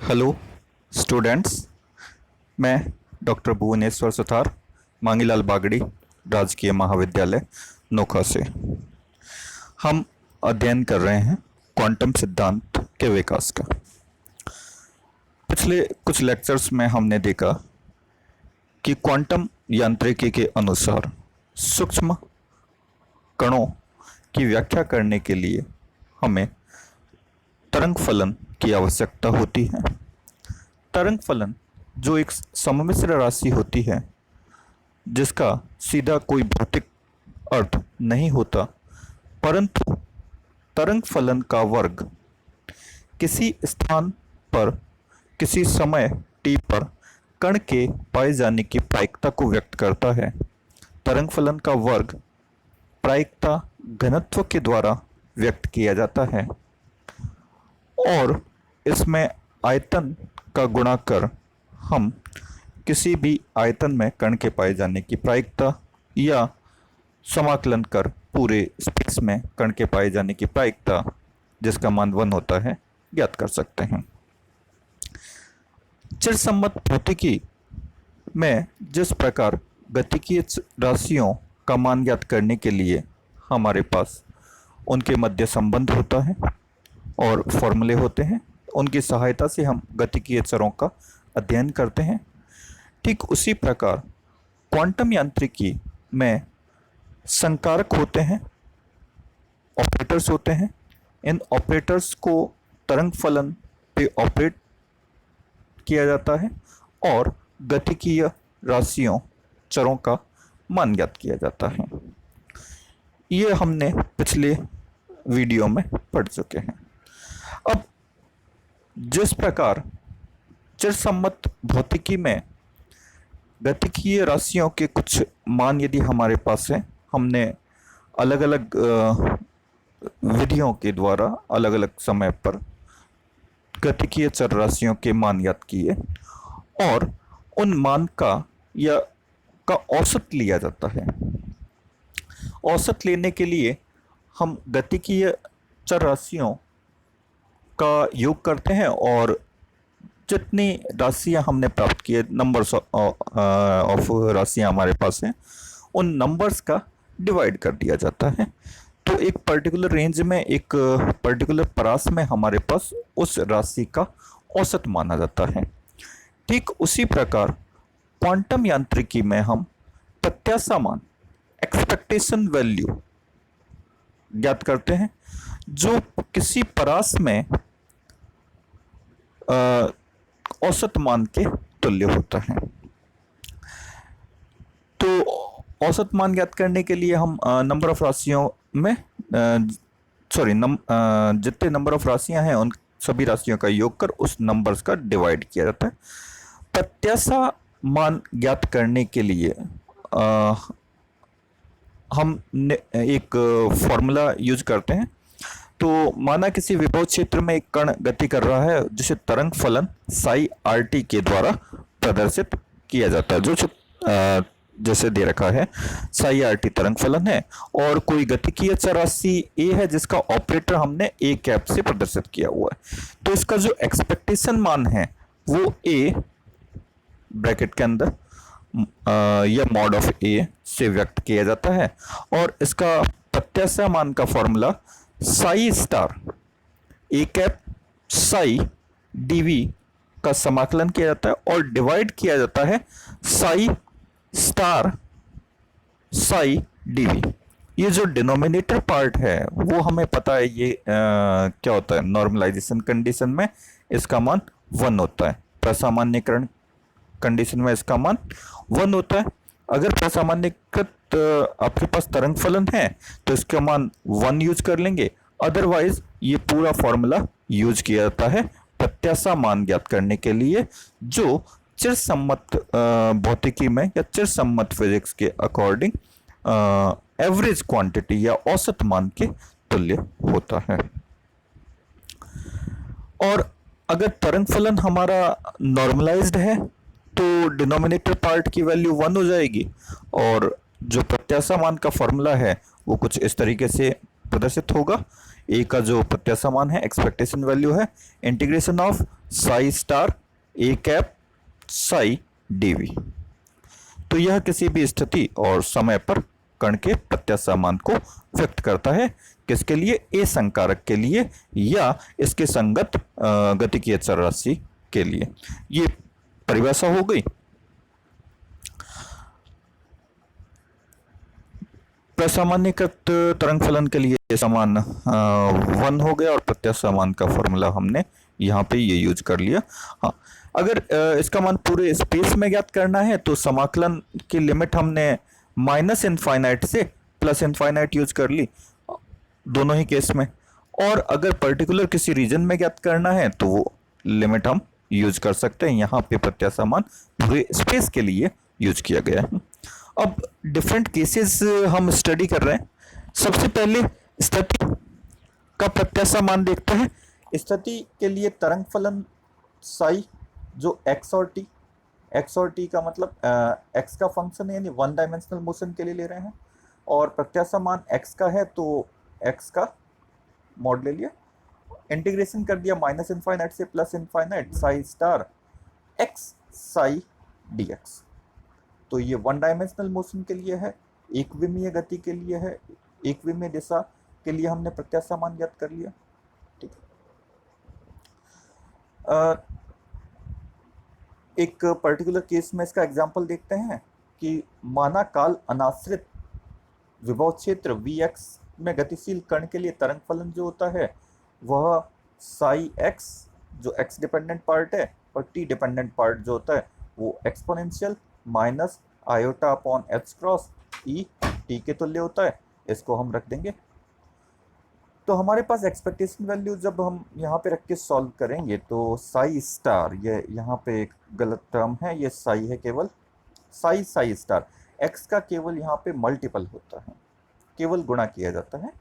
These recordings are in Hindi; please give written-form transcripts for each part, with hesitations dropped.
Hello students. मैं डॉक्टर भुवनेश्वर सुथार, मांगीलाल बागड़ी, राजकीय महाविद्यालय नोखा से। हम अध्ययन कर रहे हैं क्वांटम सिद्धांत के विकास का। पिछले कुछ लेक्चर्स में हमने देखा कि क्वांटम यांत्रिकी के अनुसार सूक्ष्म कणों की व्याख्या करने के लिए हमें तरंग फलन की आवश्यकता होती है। तरंग फलन जो एक सममिश्र राशि होती है, जिसका सीधा कोई भौतिक अर्थ नहीं होता, परंतु तरंग फलन का वर्ग किसी स्थान पर किसी समय t पर कण के पाए जाने की प्रायिकता को व्यक्त करता है। तरंग फलन का वर्ग प्रायिकता घनत्व के द्वारा व्यक्त किया जाता है और इसमें आयतन का गुणा कर हम किसी भी आयतन में कण के पाए जाने की प्रायिकता या समाकलन कर पूरे स्पेस में कण के पाए जाने की प्रायिकता, जिसका मान 1 होता है, ज्ञात कर सकते हैं। चिरसम्मत भौतिकी में जिस प्रकार गतिकीय राशियों का मान ज्ञात करने के लिए हमारे पास उनके मध्य संबंध होता है और फॉर्मूले होते हैं, उनकी सहायता से हम गतिकीय चरों का अध्ययन करते हैं, ठीक उसी प्रकार क्वांटम यांत्रिकी में संकारक होते हैं, ऑपरेटर्स होते हैं। इन ऑपरेटर्स को तरंग फलन पे ऑपरेट किया जाता है और गतिकीय राशियों चरों का मान ज्ञात किया जाता है। ये हमने पिछले वीडियो में पढ़ चुके हैं। अब जिस प्रकार चिरसम्मत भौतिकी में गतिकीय राशियों के कुछ मान यदि हमारे पास है, हमने अलग अलग विधियों के द्वारा अलग अलग समय पर गतिकीय चर राशियों के मान ज्ञात किए और उन मान का औसत लिया जाता है। औसत लेने के लिए हम गतिकीय चर राशियों का योग करते हैं और जितनी राशियां हमने प्राप्त किए, नंबर्स ऑफ राशियां हमारे पास हैं, उन नंबर्स का डिवाइड कर दिया जाता है। तो एक पर्टिकुलर रेंज में, एक पर्टिकुलर परास में हमारे पास उस राशि का औसत माना जाता है। ठीक उसी प्रकार क्वांटम यांत्रिकी में हम प्रत्याशा मान, एक्सपेक्टेशन वैल्यू ज्ञात करते हैं, जो किसी परास में औसत मान के तुल्य होता है। तो औसत मान ज्ञात करने के लिए हम नंबर ऑफ राशियों में जितने नंबर ऑफ राशियां हैं उन सभी राशियों का योग कर उस नंबर्स का डिवाइड किया जाता है। प्रत्याशा मान ज्ञात करने के लिए हम एक फॉर्मूला यूज करते हैं। तो माना किसी विभव क्षेत्र में एक कण गति कर रहा है, जिसे तरंग फलन साई RT के द्वारा प्रदर्शित किया जाता है, जो जैसे दे रखा है साई RT तरंग फलन है और कोई गतिकीय चर राशि a है जिसका ऑपरेटर हमने a कैप से प्रदर्शित किया हुआ है। तो इसका जो एक्सपेक्टेशन मान है वो a ब्रैकेट के अंदर या मॉड ऑफ a से व्यक्त किया जाता है और इसका प्रत्याशा मान का formula Sai star a cap Sai dv का समाकलन किया जाता है और डिवाइड किया जाता है साई स्टार साई dv। ये जो डिनोमिनेटर पार्ट है वो हमें पता है, ये क्या होता है, नॉर्मलाइजेशन कंडीशन में इसका मान 1 होता है, प्रसामान्यकरण कंडीशन में इसका मान 1 होता है। अगर प्रसामान्यकृत आपके पास तरंग फलन है तो इसका मान 1 यूज कर लेंगे, अदरवाइज ये पूरा फॉर्मूला यूज किया जाता है प्रत्याशा मान ज्ञात करने के लिए, जो चिरसम्मत भौतिकी में या चिरसम्मत फिजिक्स के अकॉर्डिंग एवरेज क्वांटिटी या औसत मान के तुल्य होता है। और अगर तरंग फलन हमारा नॉर्मलाइज्ड है तो डिनोमिनेटर पार्ट की वैल्यू 1 हो जाएगी और जो प्रत्याशा मान का फॉर्मूला है वो कुछ इस तरीके से प्रदर्शित होगा। ए का जो प्रत्याशा मान है, एक्सपेक्टेशन वैल्यू है, integration of psi star A cap psi dv. तो यह किसी भी स्थिति और समय पर कण के प्रत्याशा मान को व्यक्त करता है। किसके लिए? ए संकारक के लिए या इसके संगत गतिकीय चर राशि के लिए। ये परिभाषा हो गई। प्रसामान्यकृत तरंग फलन के लिए समान 1 हो गया और प्रत्याशा मान का फॉर्मूला हमने यहाँ पे ये यूज कर लिया। हाँ, अगर इसका मान पूरे स्पेस में ज्ञात करना है तो समाकलन की लिमिट हमने माइनस इनफाइनाइट से प्लस इनफाइनाइट यूज कर ली दोनों ही केस में। और अगर पर्टिकुलर किसी रीजन में ज्ञात करना है तो वो लिमिट हम यूज कर सकते हैं। यहाँ पे प्रत्याशा मान पूरे स्पेस के लिए यूज किया गया है। अब डिफरेंट केसेस हम स्टडी कर रहे हैं। सबसे पहले स्थिति का प्रत्याशा मान देखते हैं। स्थिति के लिए तरंग फलन साई जो एक्स और टी का मतलब एक्स का फंक्शन है, यानी वन डायमेंशनल मोशन के लिए ले रहे हैं, और प्रत्याशा मान एक्स का है तो एक्स का मॉड ले लिया, इंटीग्रेशन कर दिया माइनस इनफाइनाइट से plus infinite Sai star x Sai D x. तो ये वन डायमेंशनल मोशन के लिए है, एक विमीय गति के लिए है, एक विमीय दिशा के लिए हमने प्रत्याशा मान ज्ञात कर लिया। ठीक है, एक पर्टिकुलर केस में इसका एग्जांपल देखते हैं कि माना काल अनाश्रित विभव क्षेत्र Vx में गतिशील कण के लिए तरंग फलन जो होता है वह साई एक्स जो x डिपेंडेंट पार्ट है और t डिपेंडेंट पार्ट जो होता है वो exponential minus iota upon h cross e T के तुल्य होता है। इसको हम रख देंगे। तो हमारे पास एक्सपेक्टेशन वैल्यू जब हम यहाँ पे रख के सॉल्व करेंगे तो साई स्टार, ये यहाँ पे एक गलत टर्म है, ये साई है केवल, साई स्टार एक्स का केवल यहाँ पे मल्टीपल होता है, केवल गुणा किया जाता है।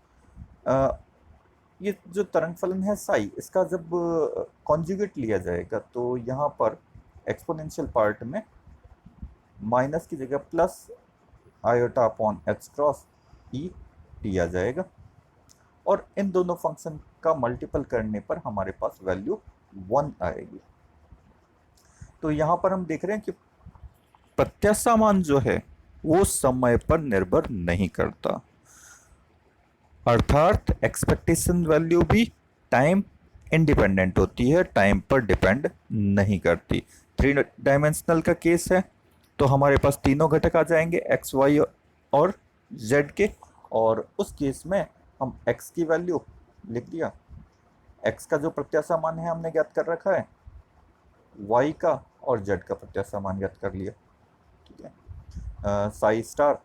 ये जो तरंग फलन है साई, इसका जब कॉन्जुगेट लिया जाएगा तो यहाँ पर एक्सपोनेंशियल पार्ट में माइनस की जगह plus iota upon h cross e t आ जाएगा, और इन दोनों फंक्शन का मल्टीपल करने पर हमारे पास वैल्यू 1 आएगी। तो यहाँ पर हम देख रहे हैं कि प्रत्याशा मान जो है वो समय पर निर्भर नहीं करता, अर्थात एक्सपेक्टेशन वैल्यू भी टाइम इंडिपेंडेंट होती है, टाइम पर डिपेंड नहीं करती। 3 डायमेंशनल का केस है तो हमारे पास तीनों घटक आ जाएंगे एक्स वाई और जेड के, और उस केस में हम x की वैल्यू लिख दिया, x का जो प्रत्याशा मान है हमने ज्ञात कर रखा है, y का और z का प्रत्याशा मान ज्ञात कर लिया। ठीक है, साई स्टार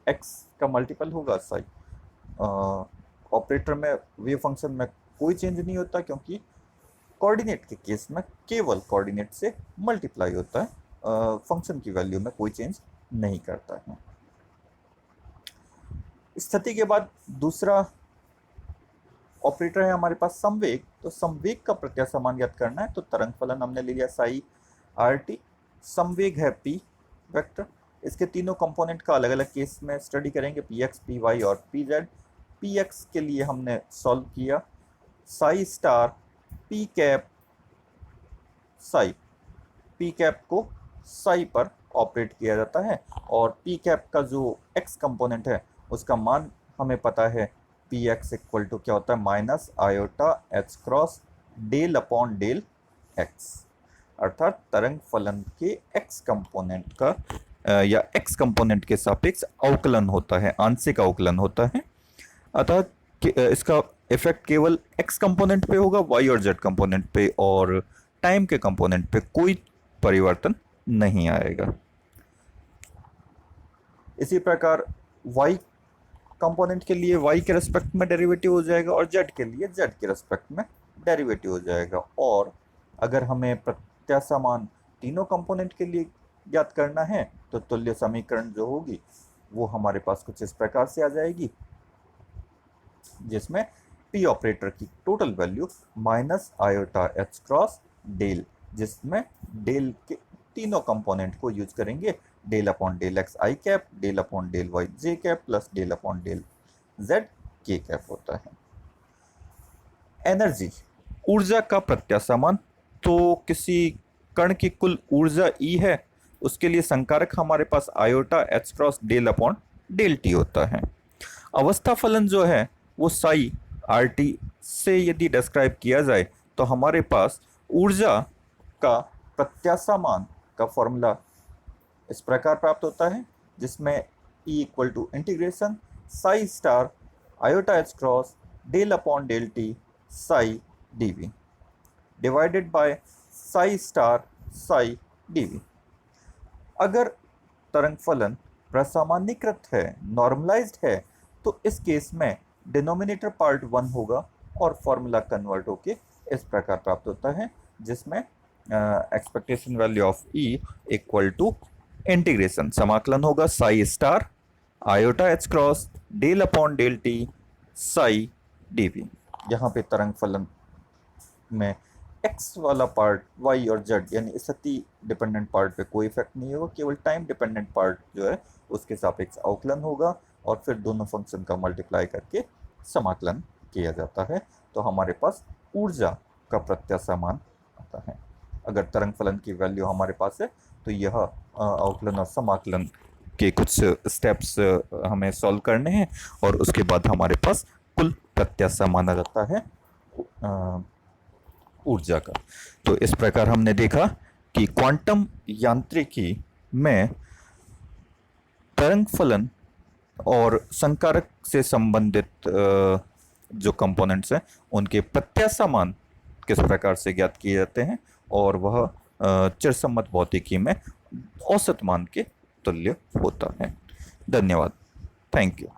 x का मल्टीपल होगा साई। ऑपरेटर में वेव फंक्शन में कोई चेंज नहीं होता क्योंकि कोऑर्डिनेट के केस में केवल कोऑर्डिनेट से मल्टीप्लाई होता है, फंक्शन की वैल्यू में कोई चेंज नहीं करता है। स्थिति के बाद दूसरा ऑपरेटर है हमारे पास संवेग। तो संवेग का प्रत्याशा मान ज्ञात करना है तो तरंग फलन हमने ले लिया साई आर टी, संवेग है पी वेक्टर। इसके तीनों कंपोनेंट का अलग अलग केस में स्टडी करेंगे, पी एक्स पी वाई और पी जेड। पी एक्स के लिए हमने सॉल्व किया Sai star P cap Sai, P cap को साई पर ऑपरेट किया जाता है, और पी कैप का जो एक्स कंपोनेंट है उसका मान हमें पता है पी एक्स इक्वल टू क्या होता है minus iota h cross del upon del x, अर्थात तरंग फलन के एक्स कंपोनेंट का या एक्स कंपोनेंट के सापेक्ष अवकलन होता है, आंशिक अवकलन होता है। अतः इसका इफेक्ट केवल एक्स कंपोनेंट पे होगा, वाई और जेड कंपोनेंट पे और टाइम के कंपोनेंट पे कोई परिवर्तन नहीं आएगा। इसी प्रकार y कंपोनेंट के लिए y के रेस्पेक्ट में डेरिवेटिव हो जाएगा और z के लिए z के रेस्पेक्ट में डेरिवेटिव हो जाएगा। और अगर हमें प्रत्याशा मान तीनों कंपोनेंट के लिए ज्ञात करना है तो तुल्य समीकरण जो होगी वो हमारे पास कुछ इस प्रकार से आ जाएगी, जिसमें p ऑपरेटर की total value minus iota h cross del, जिसमें डेल के तीनों कंपोनेंट को यूज करेंगे, del upon del x i cap, del upon del y j cap plus del upon del z k cap होता है। एनर्जी, ऊर्जा का प्रत्यासमान, तो किसी कण की कुल ऊर्जा ई है, उसके लिए संकारक हमारे पास iota h cross del upon del t होता है। अवस्था फलन जो है वो साई आर टी से यदि डिस्क्राइब किया जाए तो हमारे पास ऊर्जा का प्रत्यासमान का फॉर्मूला इस प्रकार प्राप्त होता है, जिसमें E equal to integration psi star iota h cross del upon del t psi d v divided by psi star psi d v. अगर तरंग फलन प्रसामान्यीकृत है, नॉर्मलाइज्ड है, तो इस केस में डिनोमिनेटर पार्ट 1 होगा और फॉर्मूला कन्वर्ट होके इस प्रकार प्राप्त होता है, जिसमें expectation value of E equal to integration समाकलन होगा psi star iota h cross del upon del t psi d v. यहाँ पे तरंग फलन में एक्स वाला पार्ट वाई और जेड यानी स्थिति डिपेंडेंट पार्ट पे कोई इफेक्ट नहीं होगा, केवल टाइम डिपेंडेंट पार्ट जो है उसके सापेक्ष अवकलन होगा और फिर दोनों फंक्शन का मल्टीप्लाई करके समाकलन किया जाता है। तो हमारे पास ऊर्जा का प्रत्यासमान आता है। अगर तरंग फलन की वैल्यू हमारे पास है तो यह अवकलन और समाकलन के कुछ स्टेप्स हमें सॉल्व करने हैं और उसके बाद हमारे पास कुल प्रत्यासमान आ जाता है ऊर्जा का। तो इस प्रकार हमने देखा कि क्वांटम यांत्रिकी में तरंग फलन और संकारक से संबंधित जो कंपोनेंट्स हैं उनके प्रत्यासमान किस प्रकार से ज्ञात किए जाते हैं और वह चिरसम्मत भौतिकी में औसत मान के तुल्य होता है। धन्यवाद। Thank you.